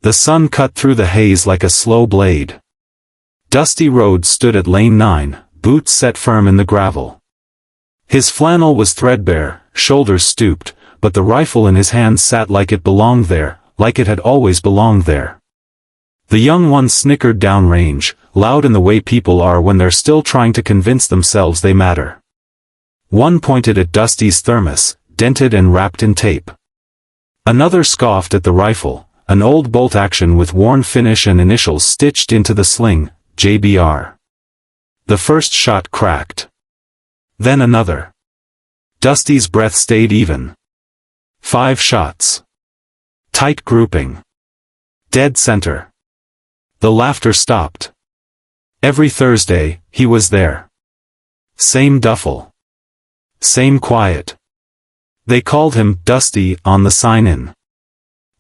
The sun cut through the haze like a slow blade. Dusty Rhodes stood at lane 9, boots set firm in the gravel. His flannel was threadbare, shoulders stooped, but the rifle in his hand sat like it belonged there, like it had always belonged there. The young one snickered downrange, loud in the way people are when they're still trying to convince themselves they matter. One pointed at Dusty's thermos, dented and wrapped in tape. Another scoffed at the rifle, an old bolt-action with worn finish and initials stitched into the sling, JBR. The first shot cracked. Then another. Dusty's breath stayed even. 5 shots. Tight grouping. Dead center. The laughter stopped. Every Thursday, he was there. Same duffel. Same quiet. They called him Dusty on the sign-in.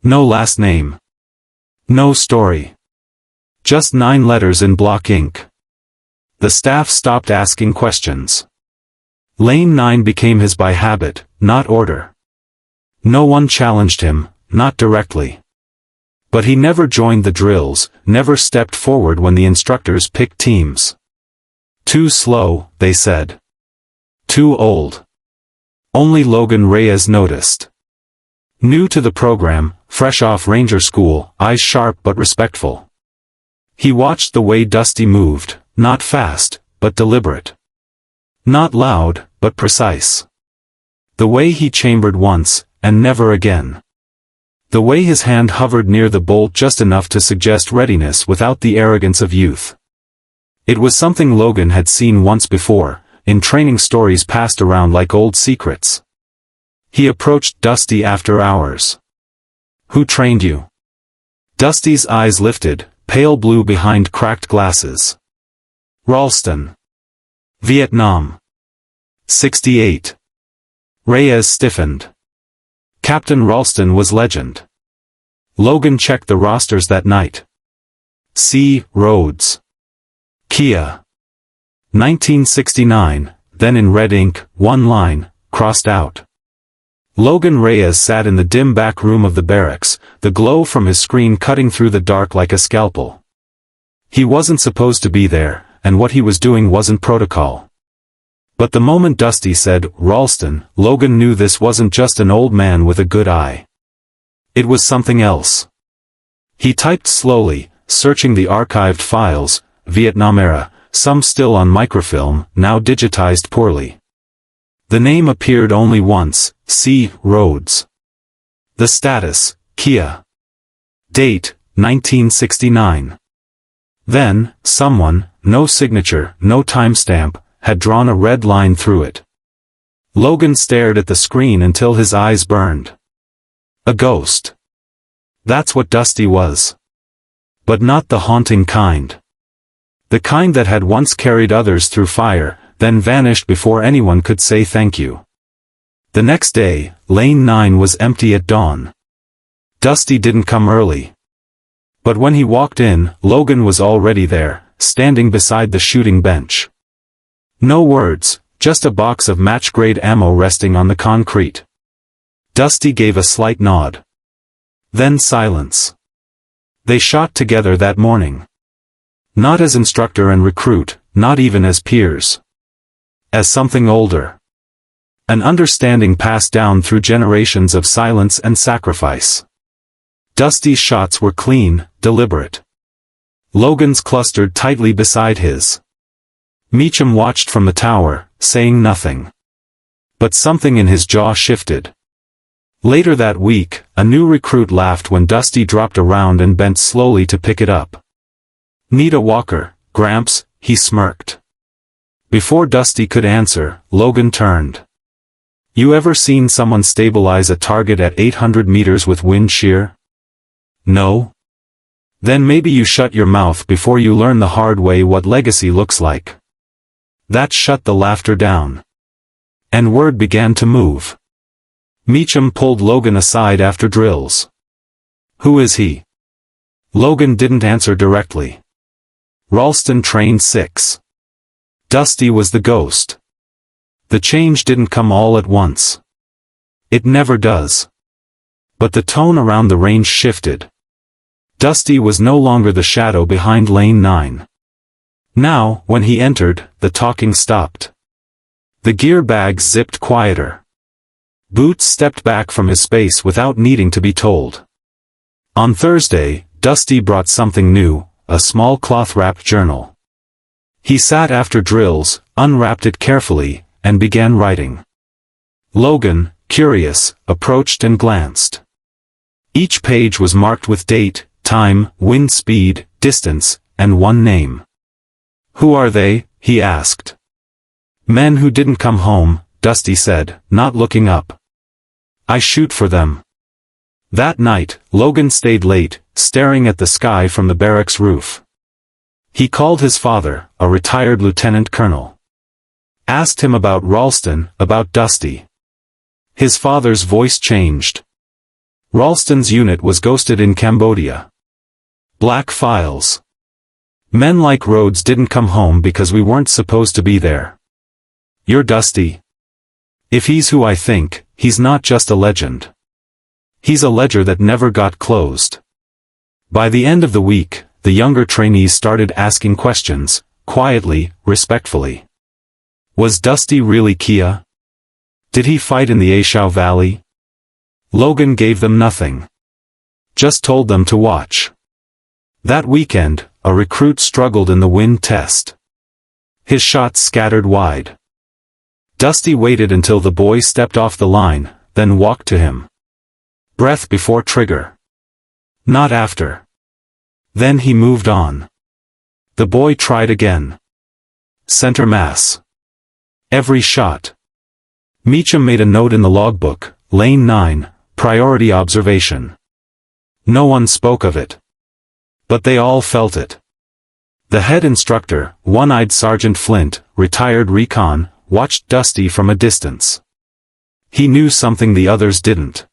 No last name. No story. Just 9 letters in block ink. The staff stopped asking questions. Lane 9 became his by habit, not order. No one challenged him, not directly. But he never joined the drills, never stepped forward when the instructors picked teams. Too slow, they said. Too old. Only Logan Reyes noticed. New to the program, fresh off Ranger School, eyes sharp but respectful. He watched the way Dusty moved, not fast, but deliberate. Not loud, but precise. The way he chambered once, and never again. The way his hand hovered near the bolt just enough to suggest readiness without the arrogance of youth. It was something Logan had seen once before, in training stories passed around like old secrets. He approached Dusty after hours. Who trained you? Dusty's eyes lifted, pale blue behind cracked glasses. Ralston. Vietnam. 68. Reyes stiffened. Captain Ralston was legend. Logan checked the rosters that night. C. Rhodes. Kia. 1969, then in red ink, one line, crossed out. Logan Reyes sat in the dim back room of the barracks, the glow from his screen cutting through the dark like a scalpel. He wasn't supposed to be there, and what he was doing wasn't protocol. But the moment Dusty said, Ralston, Logan knew this wasn't just an old man with a good eye. It was something else. He typed slowly, searching the archived files, Vietnam era, some still on microfilm, now digitized poorly. The name appeared only once, C. Rhodes. The status, Kia. Date, 1969. Then, someone, no signature, no timestamp, had drawn a red line through it. Logan stared at the screen until his eyes burned. A ghost. That's what Dusty was. But not the haunting kind. The kind that had once carried others through fire, then vanished before anyone could say thank you. The next day, lane 9 was empty at dawn. Dusty didn't come early. But when he walked in, Logan was already there, standing beside the shooting bench. No words, just a box of match-grade ammo resting on the concrete. Dusty gave a slight nod. Then silence. They shot together that morning. Not as instructor and recruit, not even as peers. As something older. An understanding passed down through generations of silence and sacrifice. Dusty's shots were clean, deliberate. Logan's clustered tightly beside his. Meacham watched from the tower, saying nothing. But something in his jaw shifted. Later that week, a new recruit laughed when Dusty dropped a round and bent slowly to pick it up. "Need a walker, Gramps," he smirked. Before Dusty could answer, Logan turned. "You ever seen someone stabilize a target at 800 meters with wind shear? No? Then maybe you shut your mouth before you learn the hard way what legacy looks like." That shut the laughter down. And word began to move. Meacham pulled Logan aside after drills. "Who is he?" Logan didn't answer directly. Ralston trained 6. Dusty was the ghost. The change didn't come all at once. It never does. But the tone around the range shifted. Dusty was no longer the shadow behind Lane 9. Now, when he entered, the talking stopped. The gear bags zipped quieter. Boots stepped back from his space without needing to be told. On Thursday, Dusty brought something new, a small cloth-wrapped journal. He sat after drills, unwrapped it carefully, and began writing. Logan, curious, approached and glanced. Each page was marked with date, time, wind speed, distance, and one name. "Who are they?" he asked. "Men who didn't come home," Dusty said, not looking up. "I shoot for them." That night, Logan stayed late, staring at the sky from the barracks roof. He called his father, a retired lieutenant colonel. Asked him about Ralston, about Dusty. His father's voice changed. Ralston's unit was ghosted in Cambodia. Black files. Men like Rhodes didn't come home because we weren't supposed to be there. You're Dusty. If he's who I think, he's not just a legend. He's a ledger that never got closed. By the end of the week, the younger trainees started asking questions, quietly, respectfully. Was Dusty really Kia? Did he fight in the Ashau Valley? Logan gave them nothing. Just told them to watch. That weekend, a recruit struggled in the wind test. His shots scattered wide. Dusty waited until the boy stepped off the line, then walked to him. Breath before trigger. Not after. Then he moved on. The boy tried again. Center mass. Every shot. Meacham made a note in the logbook, Lane 9, priority observation. No one spoke of it. But they all felt it. The head instructor, one-eyed Sergeant Flint, retired recon, watched Dusty from a distance. He knew something the others didn't.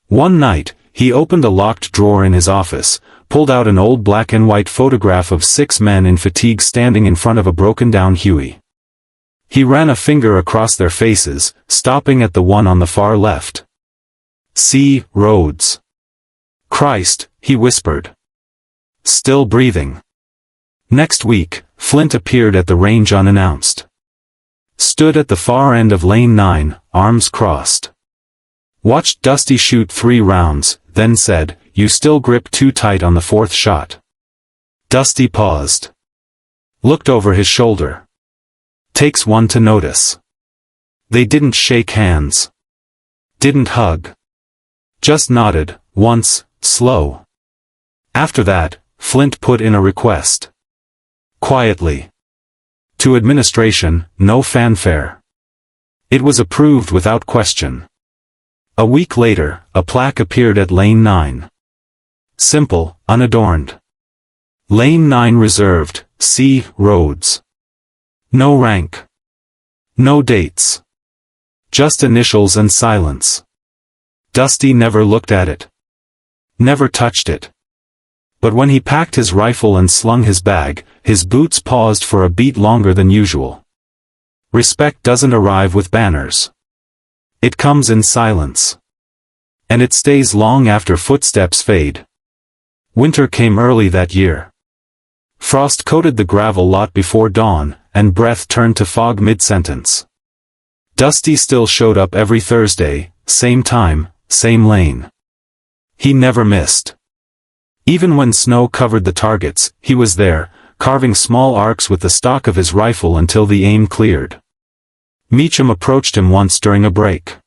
One night, he opened a locked drawer in his office, pulled out an old black and white photograph of 6 men in fatigue standing in front of a broken-down Huey. He ran a finger across their faces, stopping at the one on the far left. "See, Rhodes." "Christ," he whispered. "Still breathing." Next week, Flint appeared at the range unannounced. Stood at the far end of Lane 9, arms crossed. Watched Dusty shoot 3 rounds, then said, "You still grip too tight on the 4th shot." Dusty paused. Looked over his shoulder. Takes one to notice. They didn't shake hands. Didn't hug. Just nodded, once, slow. After that, Flint put in a request. Quietly. To administration, no fanfare. It was approved without question. A week later, a plaque appeared at Lane 9. Simple, unadorned. Lane 9 reserved, C. Rhodes. No rank. No dates. Just initials and silence. Dusty never looked at it. Never touched it. But when he packed his rifle and slung his bag, his boots paused for a beat longer than usual. Respect doesn't arrive with banners. It comes in silence. And it stays long after footsteps fade. Winter came early that year. Frost coated the gravel lot before dawn, and breath turned to fog mid-sentence. Dusty still showed up every Thursday, same time, same lane. He never missed. Even when snow covered the targets, he was there, carving small arcs with the stock of his rifle until the aim cleared. Meacham approached him once during a break.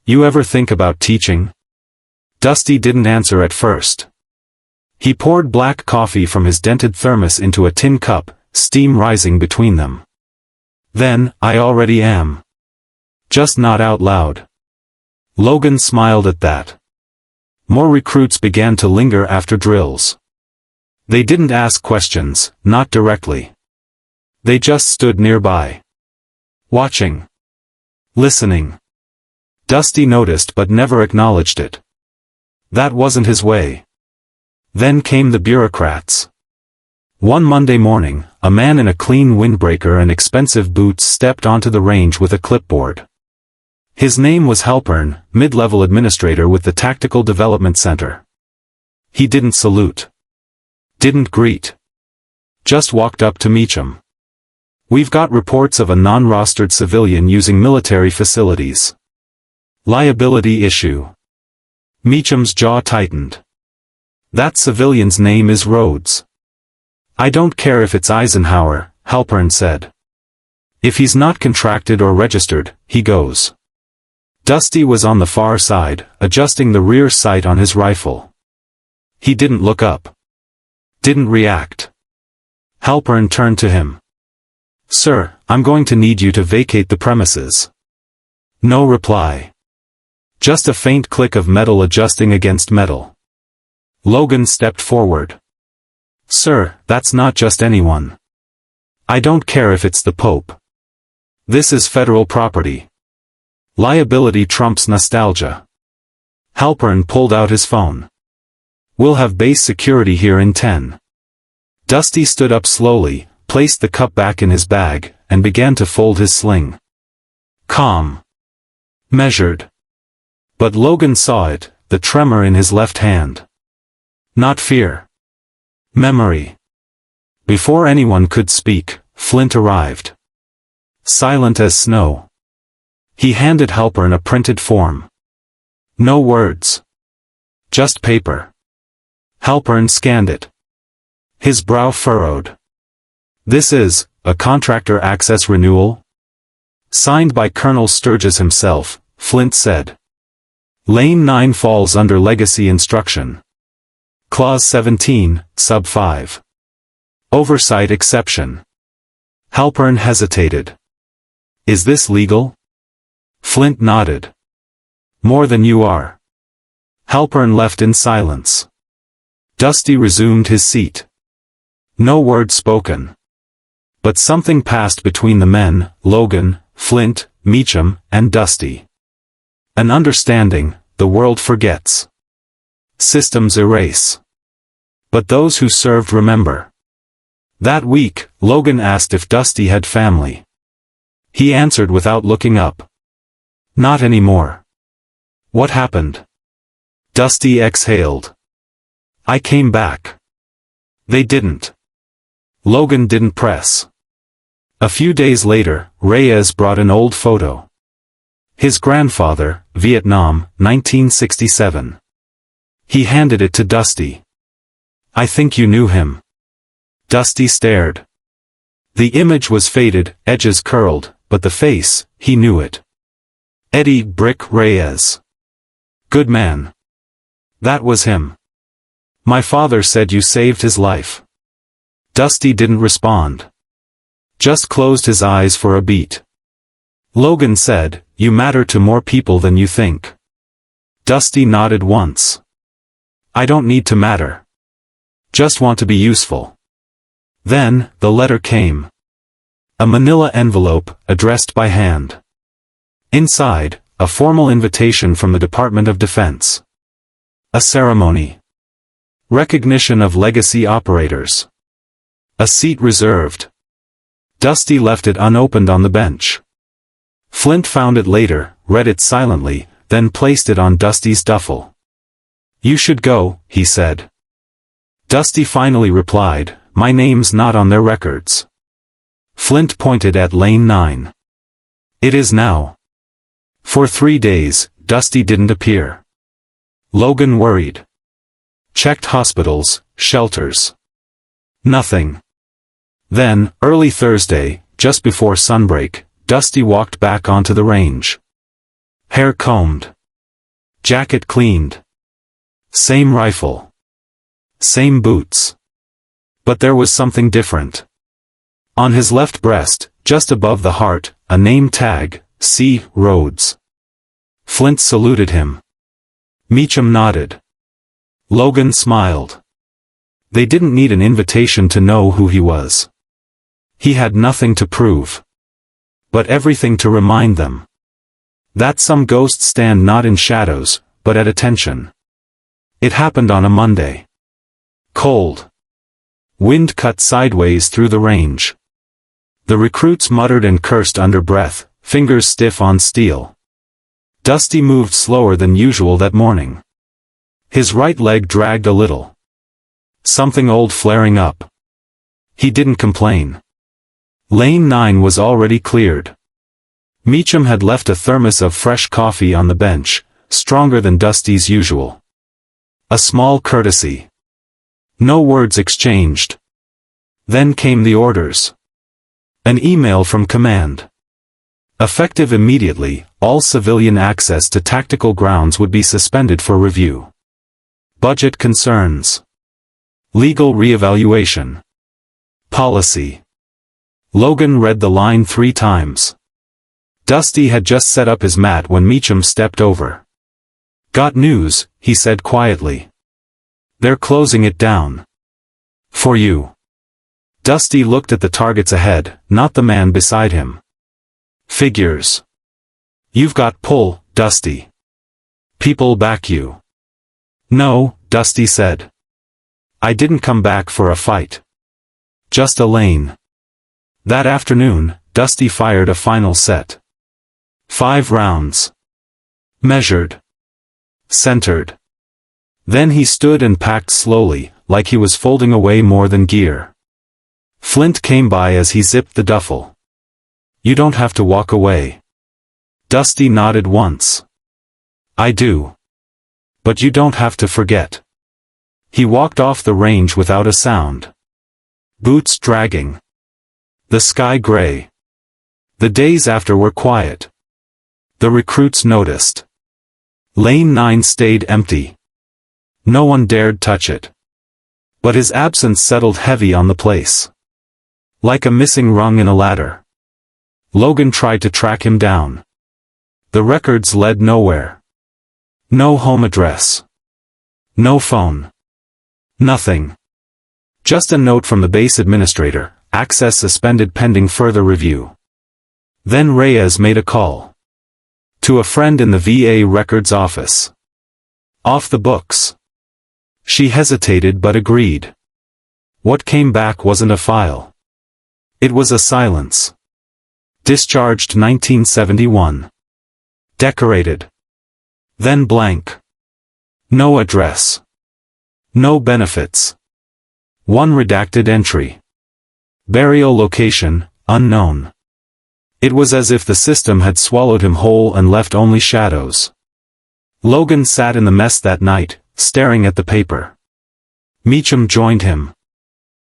"You ever think about teaching?" Dusty didn't answer at first. He poured black coffee from his dented thermos into a tin cup, steam rising between them. Then, "I already am. Just not out loud." Logan smiled at that. More recruits began to linger after drills. They didn't ask questions, not directly. They just stood nearby. Watching. Listening. Dusty noticed but never acknowledged it. That wasn't his way. Then came the bureaucrats. One Monday morning, a man in a clean windbreaker and expensive boots stepped onto the range with a clipboard. His name was Halpern, mid-level administrator with the Tactical Development Center. He didn't salute. Didn't greet. Just walked up to Meacham. We've got reports of a non-rostered civilian using military facilities. Liability issue. Meacham's jaw tightened. That civilian's name is Rhodes. I don't care if it's Eisenhower, Halpern said. If he's not contracted or registered, he goes. Dusty was on the far side, adjusting the rear sight on his rifle. He didn't look up. Didn't react. Halpern turned to him. Sir, I'm going to need you to vacate the premises. No reply. Just a faint click of metal adjusting against metal. Logan stepped forward. Sir, that's not just anyone. I don't care if it's the Pope. This is federal property. Liability trumps nostalgia. Halpern pulled out his phone. We'll have base security here in 10. Dusty stood up slowly, placed the cup back in his bag, and began to fold his sling. Calm. Measured. But Logan saw it, the tremor in his left hand. Not fear. Memory. Before anyone could speak, Flint arrived. Silent as snow. He handed Halpern a printed form. No words. Just paper. Halpern scanned it. His brow furrowed. This is, a contractor access renewal? Signed by Colonel Sturgis himself, Flint said. Lane 9 falls under legacy instruction. Clause 17, sub 5. Oversight exception. Halpern hesitated. Is this legal? Flint nodded. More than you are. Halpern left in silence. Dusty resumed his seat. No word spoken. But something passed between the men, Logan, Flint, Meacham, and Dusty. An understanding, the world forgets. Systems erase. But those who served remember. That week, Logan asked if Dusty had family. He answered without looking up. Not anymore. What happened? Dusty exhaled. I came back. They didn't. Logan didn't press. A few days later, Reyes brought an old photo. His grandfather, Vietnam, 1967. He handed it to Dusty. I think you knew him. Dusty stared. The image was faded, edges curled, but the face, he knew it. Eddie "Brick" Reyes. Good man. That was him. My father said you saved his life. Dusty didn't respond. Just closed his eyes for a beat. Logan said, you matter to more people than you think. Dusty nodded once. I don't need to matter. Just want to be useful. Then, the letter came. A manila envelope, addressed by hand. Inside, a formal invitation from the Department of Defense. A ceremony. Recognition of legacy operators. A seat reserved. Dusty left it unopened on the bench. Flint found it later, read it silently, then placed it on Dusty's duffel. You should go, he said. Dusty finally replied, my name's not on their records. Flint pointed at Lane 9. It is now. For 3 days, Dusty didn't appear. Logan worried. Checked hospitals, shelters. Nothing. Then, early Thursday, just before sunbreak, Dusty walked back onto the range. Hair combed. Jacket cleaned. Same rifle. Same boots. But there was something different. On his left breast, just above the heart, a name tag, C. Rhodes. Flint saluted him. Meacham nodded. Logan smiled. They didn't need an invitation to know who he was. He had nothing to prove. But everything to remind them. That some ghosts stand not in shadows, but at attention. It happened on a Monday. Cold. Wind cut sideways through the range. The recruits muttered and cursed under breath, fingers stiff on steel. Dusty moved slower than usual that morning. His right leg dragged a little. Something old flaring up. He didn't complain. Lane 9 was already cleared. Meacham had left a thermos of fresh coffee on the bench, stronger than Dusty's usual. A small courtesy. No words exchanged. Then came the orders. An email from command. Effective immediately, all civilian access to tactical grounds would be suspended for review. Budget concerns. Legal reevaluation. Policy. Logan read the line 3 times. Dusty had just set up his mat when Meacham stepped over. "Got news," he said quietly. "They're closing it down. For you." Dusty looked at the targets ahead, not the man beside him. "Figures. You've got pull, Dusty. People back you." "No," Dusty said. "I didn't come back for a fight. Just a lane." That afternoon, Dusty fired a final set. 5 rounds. Measured. Centered. Then he stood and packed slowly, like he was folding away more than gear. Flint came by as he zipped the duffel. "You don't have to walk away." Dusty nodded once. "I do. But you don't have to forget." He walked off the range without a sound. Boots dragging. The sky gray. The days after were quiet. The recruits noticed. Lane 9 stayed empty. No one dared touch it. But his absence settled heavy on the place. Like a missing rung in a ladder. Logan tried to track him down. The records led nowhere. No home address. No phone. Nothing. Just a note from the base administrator, access suspended pending further review. Then Reyes made a call. To a friend in the VA records office. Off the books. She hesitated but agreed. What came back wasn't a file. It was a silence. Discharged 1971. Decorated. Then blank. No address. No benefits. One redacted entry. Burial location, unknown. It was as if the system had swallowed him whole and left only shadows. Logan sat in the mess that night, staring at the paper. Meacham joined him.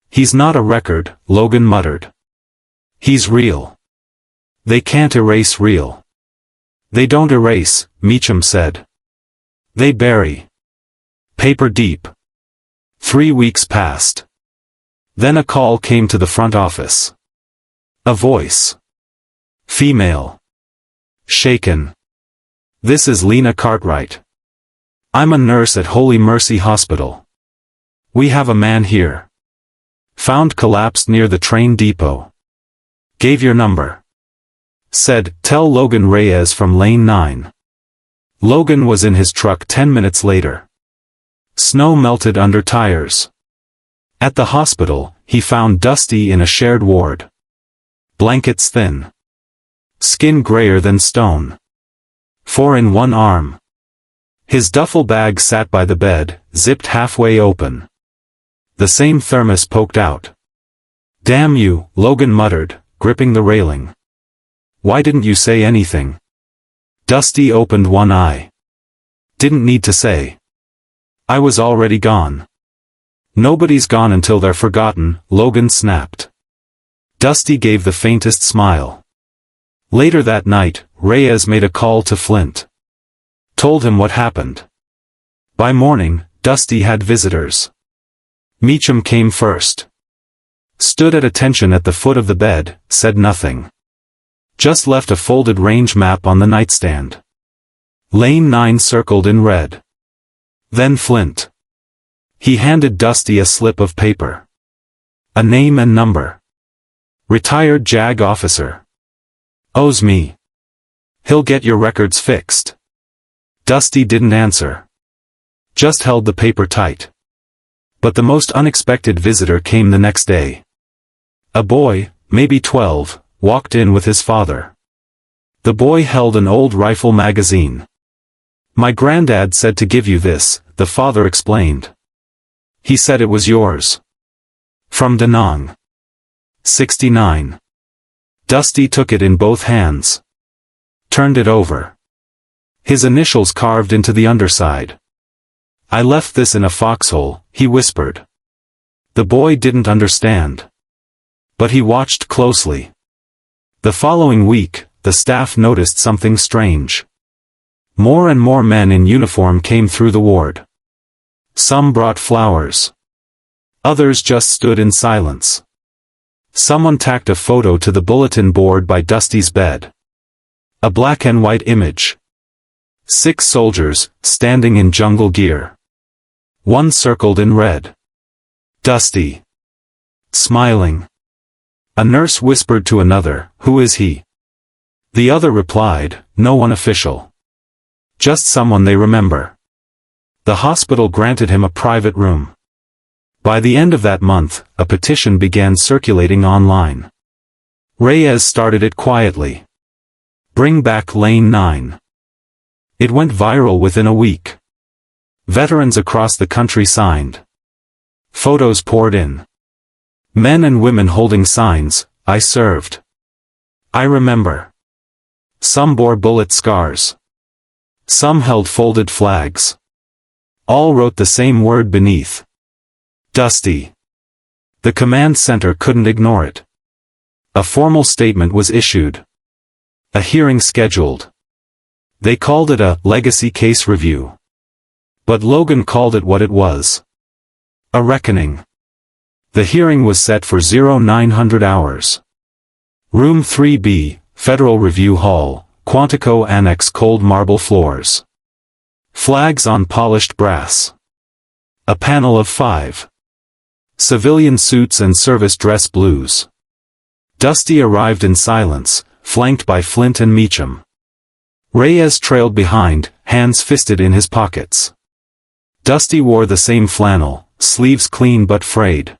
"He's not a record," Logan muttered. "He's real. They can't erase real." "They don't erase," Meacham said. "They bury. Paper deep." 3 weeks passed. Then a call came to the front office. A voice. Female. Shaken. "This is Lena Cartwright. I'm a nurse at Holy Mercy Hospital. We have a man here. Found collapsed near the train depot. Gave your number. Said, tell Logan Reyes from Lane 9. Logan was in his truck 10 minutes later. Snow melted under tires. At the hospital, he found Dusty in a shared ward. Blankets thin. Skin grayer than stone. 4 in one arm. His duffel bag sat by the bed, zipped halfway open. The same thermos poked out. "Damn you," Logan muttered, gripping the railing. "Why didn't you say anything?" Dusty opened one eye. "Didn't need to say. I was already gone." "Nobody's gone until they're forgotten," Logan snapped. Dusty gave the faintest smile. Later that night, Reyes made a call to Flint. Told him what happened. By morning, Dusty had visitors. Meacham came first. Stood at attention at the foot of the bed, said nothing. Just left a folded range map on the nightstand. Lane 9 circled in red. Then Flint. He handed Dusty a slip of paper. A name and number. Retired JAG officer. Owes me. He'll get your records fixed. Dusty didn't answer. Just held the paper tight. But the most unexpected visitor came the next day. A boy, maybe 12, walked in with his father. The boy held an old rifle magazine. My granddad said to give you this, the father explained. He said it was yours. From Da Nang. 69. Dusty took it in both hands. Turned it over. His initials carved into the underside. I left this in a foxhole, he whispered. The boy didn't understand. But he watched closely. The following week, the staff noticed something strange. More and more men in uniform came through the ward. Some brought flowers. Others just stood in silence. Someone tacked a photo to the bulletin board by Dusty's bed. A black and white image. 6 soldiers, standing in jungle gear. One circled in red. Dusty. Smiling. A nurse whispered to another, "Who is he?" The other replied, "No one official. Just someone they remember." The hospital granted him a private room. By the end of that month, a petition began circulating online. Reyes started it quietly. Bring back Lane 9. It went viral within a week. Veterans across the country signed. Photos poured in. Men and women holding signs, "I served. I remember." Some bore bullet scars. Some held folded flags. All wrote the same word beneath. Dusty. The command center couldn't ignore it. A formal statement was issued. A hearing scheduled. They called it a legacy case review. But Logan called it what it was. A reckoning. The hearing was set for 0900 hours. Room 3B, Federal Review Hall, Quantico Annex, cold marble floors. Flags on polished brass. A panel of 5. Civilian suits and service dress blues. Dusty arrived in silence, flanked by Flint and Meacham. Reyes trailed behind, hands fisted in his pockets. Dusty wore the same flannel, sleeves clean but frayed.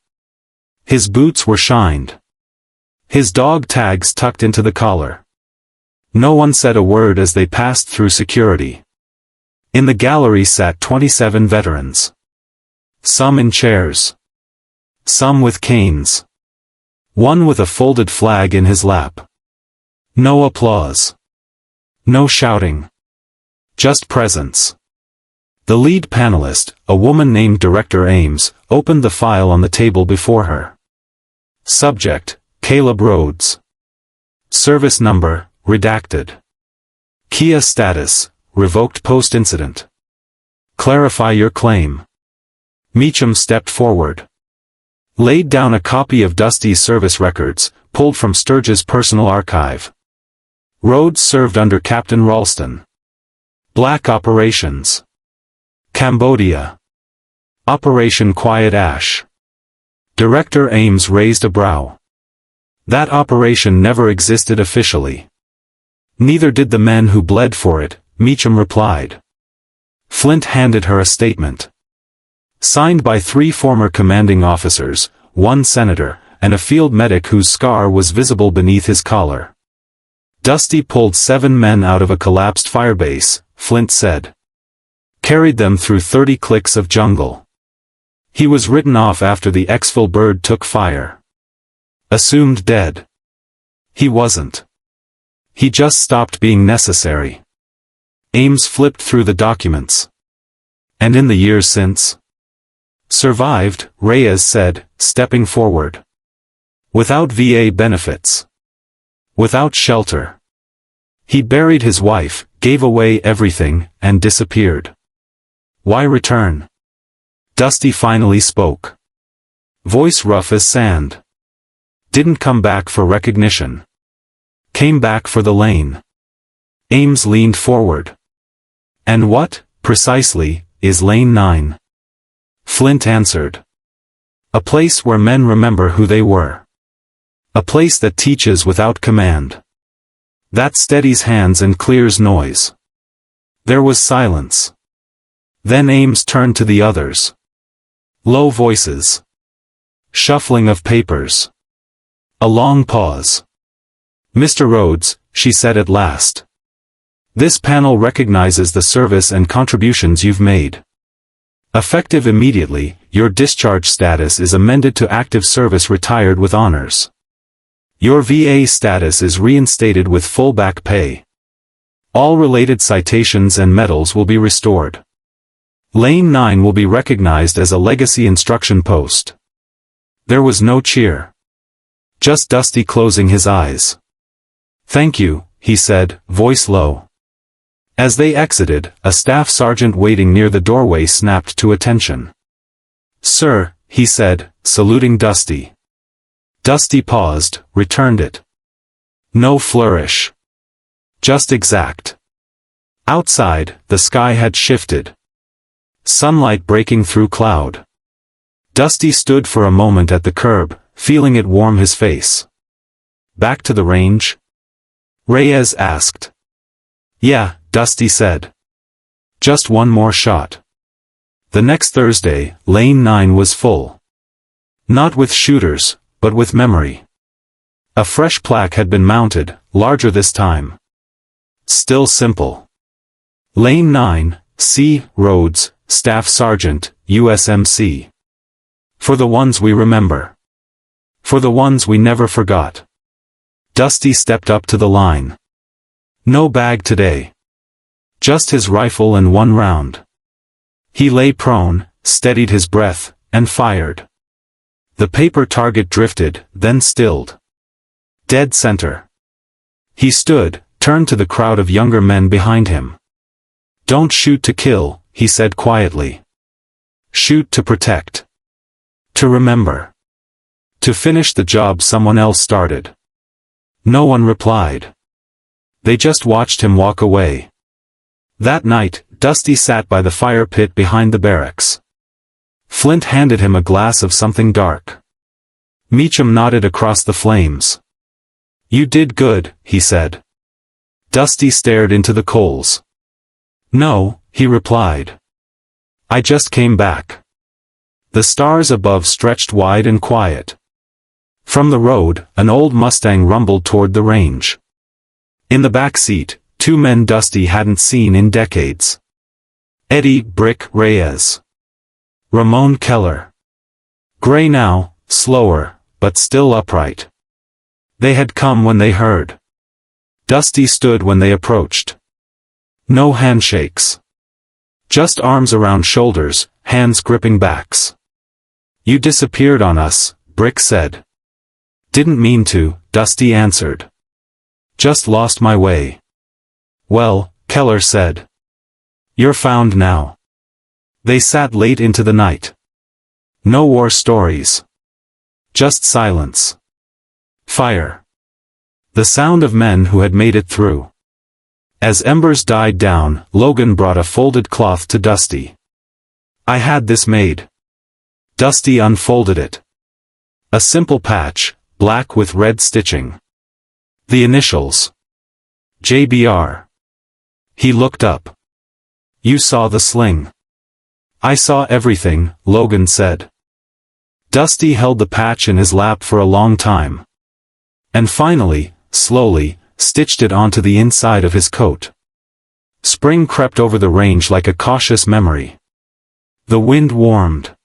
His boots were shined. His dog tags tucked into the collar. No one said a word as they passed through security. In the gallery sat 27 veterans. Some in chairs. Some with canes. One with a folded flag in his lap. No applause. No shouting. Just presence. The lead panelist, a woman named Director Ames, opened the file on the table before her. Subject, Caleb Rhodes. Service number, redacted. Kia status, revoked post-incident. Clarify your claim. Meacham stepped forward. Laid down a copy of Dusty's service records, pulled from Sturge's personal archive. Rhodes served under Captain Ralston. Black Operations. Cambodia. Operation Quiet Ash. Director Ames raised a brow. That operation never existed officially. Neither did the men who bled for it, Meacham replied. Flint handed her a statement. Signed by 3 former commanding officers, 1 senator, and a field medic whose scar was visible beneath his collar. Dusty pulled 7 men out of a collapsed firebase, Flint said. Carried them through 30 clicks of jungle. He was written off after the exfil bird took fire. Assumed dead. He wasn't. He just stopped being necessary. Ames flipped through the documents. And in the years since? Survived, Reyes said, stepping forward. Without VA benefits. Without shelter. He buried his wife, gave away everything, and disappeared. Why return? Dusty finally spoke. Voice rough as sand. Didn't come back for recognition. Came back for the lane. Ames leaned forward. And what, precisely, is Lane 9? Flint answered. A place where men remember who they were. A place that teaches without command. That steadies hands and clears noise. There was silence. Then Ames turned to the others. Low voices. Shuffling of papers. A long pause. Mr. Rhodes, she said at last. This panel recognizes the service and contributions you've made. Effective immediately, your discharge status is amended to active service retired with honors. Your VA status is reinstated with full back pay. All related citations and medals will be restored. Lane 9 will be recognized as a legacy instruction post. There was no cheer. Just Dusty closing his eyes. "Thank you," he said, voice low. As they exited, a staff sergeant waiting near the doorway snapped to attention. "Sir," he said, saluting Dusty. Dusty paused, returned it. No flourish. Just exact. Outside, the sky had shifted. Sunlight breaking through cloud. Dusty stood for a moment at the curb, feeling it warm his face. "Back to the range?" Reyes asked. "Yeah," Dusty said. "Just one more shot." The next Thursday, Lane 9 was full. Not with shooters, but with memory. A fresh plaque had been mounted, larger this time. Still simple. Lane 9, C. Rhodes, Staff Sergeant, USMC. For the ones we remember. For the ones we never forgot. Dusty stepped up to the line. No bag today. Just his rifle and one round. He lay prone, steadied his breath, and fired. The paper target drifted, then stilled. Dead center. He stood, turned to the crowd of younger men behind him. "Don't shoot to kill," he said quietly. "Shoot to protect. To remember. To finish the job someone else started." No one replied. They just watched him walk away. That night, Dusty sat by the fire pit behind the barracks. Flint handed him a glass of something dark. Meacham nodded across the flames. "You did good," he said. Dusty stared into the coals. "No," he replied. "I just came back." The stars above stretched wide and quiet. From the road, an old Mustang rumbled toward the range. In the back seat, two men Dusty hadn't seen in decades. Eddie "Brick" Reyes. Ramon Keller. Gray now, slower, but still upright. They had come when they heard. Dusty stood when they approached. No handshakes. Just arms around shoulders, hands gripping backs. "You disappeared on us," Brick said. "Didn't mean to," Dusty answered. "Just lost my way." "Well," Keller said. "You're found now." They sat late into the night. No war stories. Just silence. Fire. The sound of men who had made it through. As embers died down, Logan brought a folded cloth to Dusty. "I had this made." Dusty unfolded it. A simple patch, black with red stitching. The initials. JBR. He looked up. "You saw the sling." "I saw everything," Logan said. Dusty held the patch in his lap for a long time. And finally, slowly, stitched it onto the inside of his coat. Spring crept over the range like a cautious memory. The wind warmed.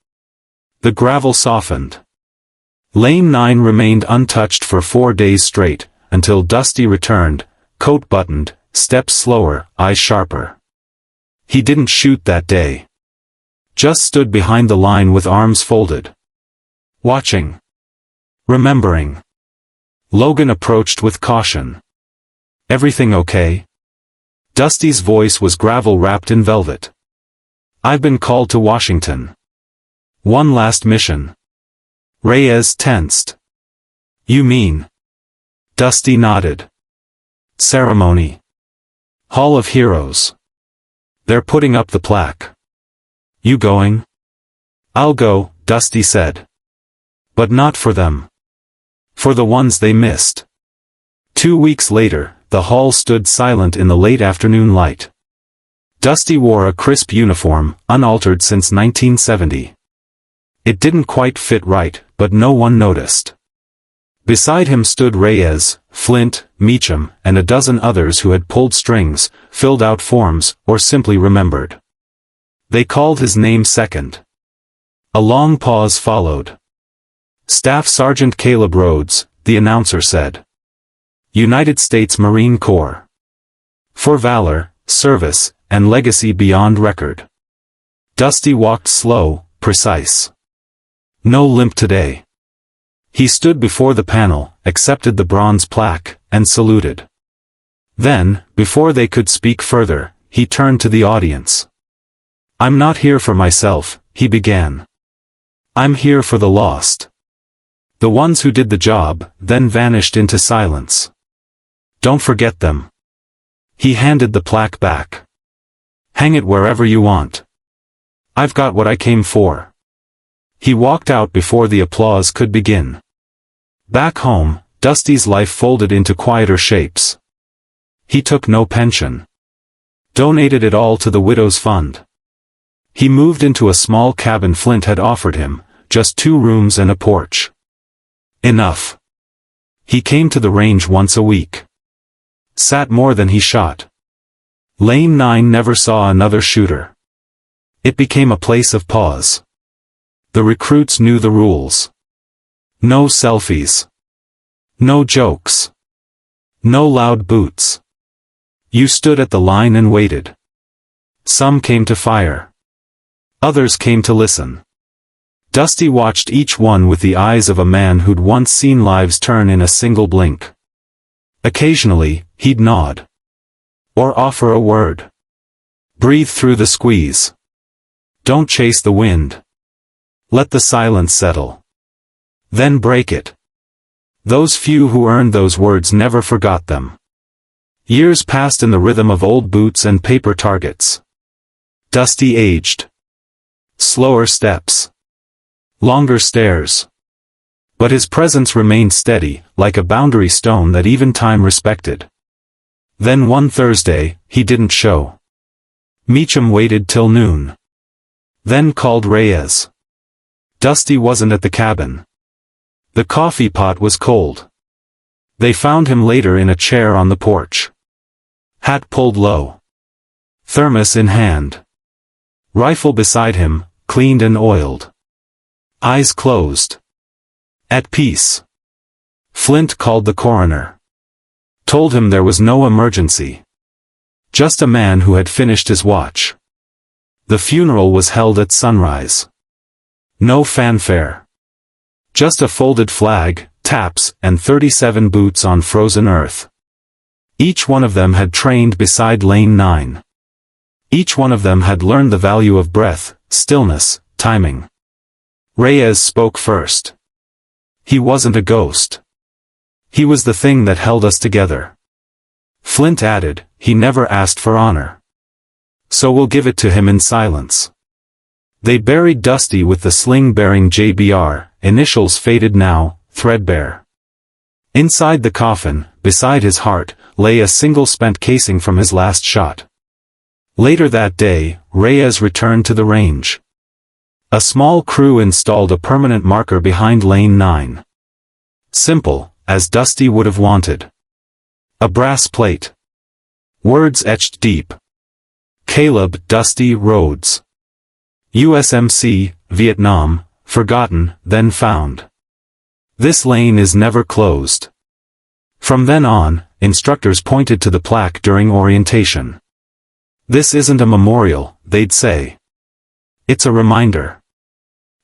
The gravel softened. Lane 9 remained untouched for 4 days straight, until Dusty returned, coat buttoned, steps slower, eyes sharper. He didn't shoot that day. Just stood behind the line with arms folded. Watching. Remembering. Logan approached with caution. "Everything okay?" Dusty's voice was gravel wrapped in velvet. "I've been called to Washington. One last mission." Reyes tensed. "You mean?" Dusty nodded. "Ceremony. Hall of Heroes. They're putting up the plaque. You going?" "I'll go," Dusty said. "But not for them. For the ones they missed." 2 weeks later, the hall stood silent in the late afternoon light. Dusty wore a crisp uniform, unaltered since 1970. It didn't quite fit right, but no one noticed. Beside him stood Reyes, Flint, Meacham, and a dozen others who had pulled strings, filled out forms, or simply remembered. They called his name second. A long pause followed. Staff Sergeant Caleb Rhodes, the announcer said. United States Marine Corps. For valor, service, and legacy beyond record. Dusty walked slow, precise. No limp today. He stood before the panel, accepted the bronze plaque, and saluted. Then, before they could speak further, he turned to the audience. I'm not here for myself, he began. I'm here for the lost. The ones who did the job, then vanished into silence. Don't forget them. He handed the plaque back. Hang it wherever you want. I've got what I came for. He walked out before the applause could begin. Back home, Dusty's life folded into quieter shapes. He took no pension. Donated it all to the widow's fund. He moved into a small cabin Flint had offered him, just 2 rooms and a porch. Enough. He came to the range once a week. Sat more than he shot. Lane 9 never saw another shooter. It became a place of pause. The recruits knew the rules. No selfies. No jokes. No loud boots. You stood at the line and waited. Some came to fire. Others came to listen. Dusty watched each one with the eyes of a man who'd once seen lives turn in a single blink. Occasionally, he'd nod. Or offer a word. Breathe through the squeeze. Don't chase the wind. Let the silence settle. Then break it. Those few who earned those words never forgot them. Years passed in the rhythm of old boots and paper targets. Dusty aged. Slower steps. Longer stares. But his presence remained steady, like a boundary stone that even time respected. Then one Thursday, he didn't show. Meacham waited till noon. Then called Reyes. Dusty wasn't at the cabin. The coffee pot was cold. They found him later in a chair on the porch. Hat pulled low. Thermos in hand. Rifle beside him, cleaned and oiled. Eyes closed. At peace. Flint called the coroner. Told him there was no emergency. Just a man who had finished his watch. The funeral was held at sunrise. No fanfare. Just a folded flag, taps, and 37 boots on frozen earth. Each one of them had trained beside Lane 9. Each one of them had learned the value of breath, stillness, timing. Reyes spoke first. He wasn't a ghost. He was the thing that held us together. Flint added, he never asked for honor. So we'll give it to him in silence. They buried Dusty with the sling bearing JBR, initials faded now, threadbare. Inside the coffin, beside his heart, lay a single spent casing from his last shot. Later that day, Reyes returned to the range. A small crew installed a permanent marker behind Lane 9. Simple, as Dusty would have wanted. A brass plate. Words etched deep. Caleb Dusty Rhodes. USMC, Vietnam, forgotten, then found. This lane is never closed. From then on, instructors pointed to the plaque during orientation. This isn't a memorial, they'd say. It's a reminder.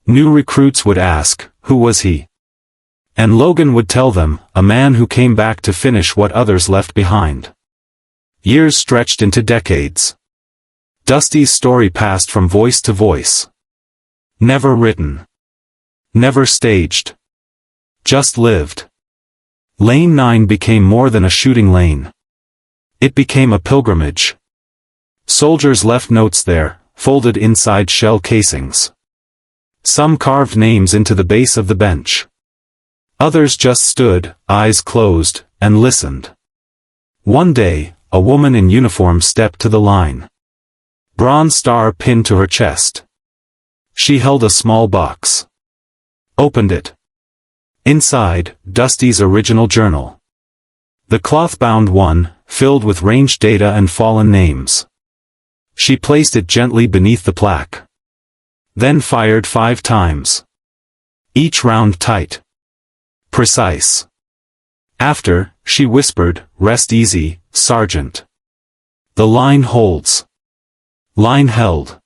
New recruits would ask, who was he? And Logan would tell them, a man who came back to finish what others left behind. Years stretched into decades. Dusty's story passed from voice to voice. Never written. Never staged. Just lived. Lane 9 became more than a shooting lane. It became a pilgrimage. Soldiers left notes there, folded inside shell casings. Some carved names into the base of the bench. Others just stood, eyes closed, and listened. One day, a woman in uniform stepped to the line. Bronze star pinned to her chest. She held a small box. Opened it. Inside, Dusty's original journal. The cloth-bound one, filled with ranged data and fallen names. She placed it gently beneath the plaque. Then fired 5 times. Each round tight. Precise. After, she whispered, "Rest easy, Sergeant. The line holds." Line held.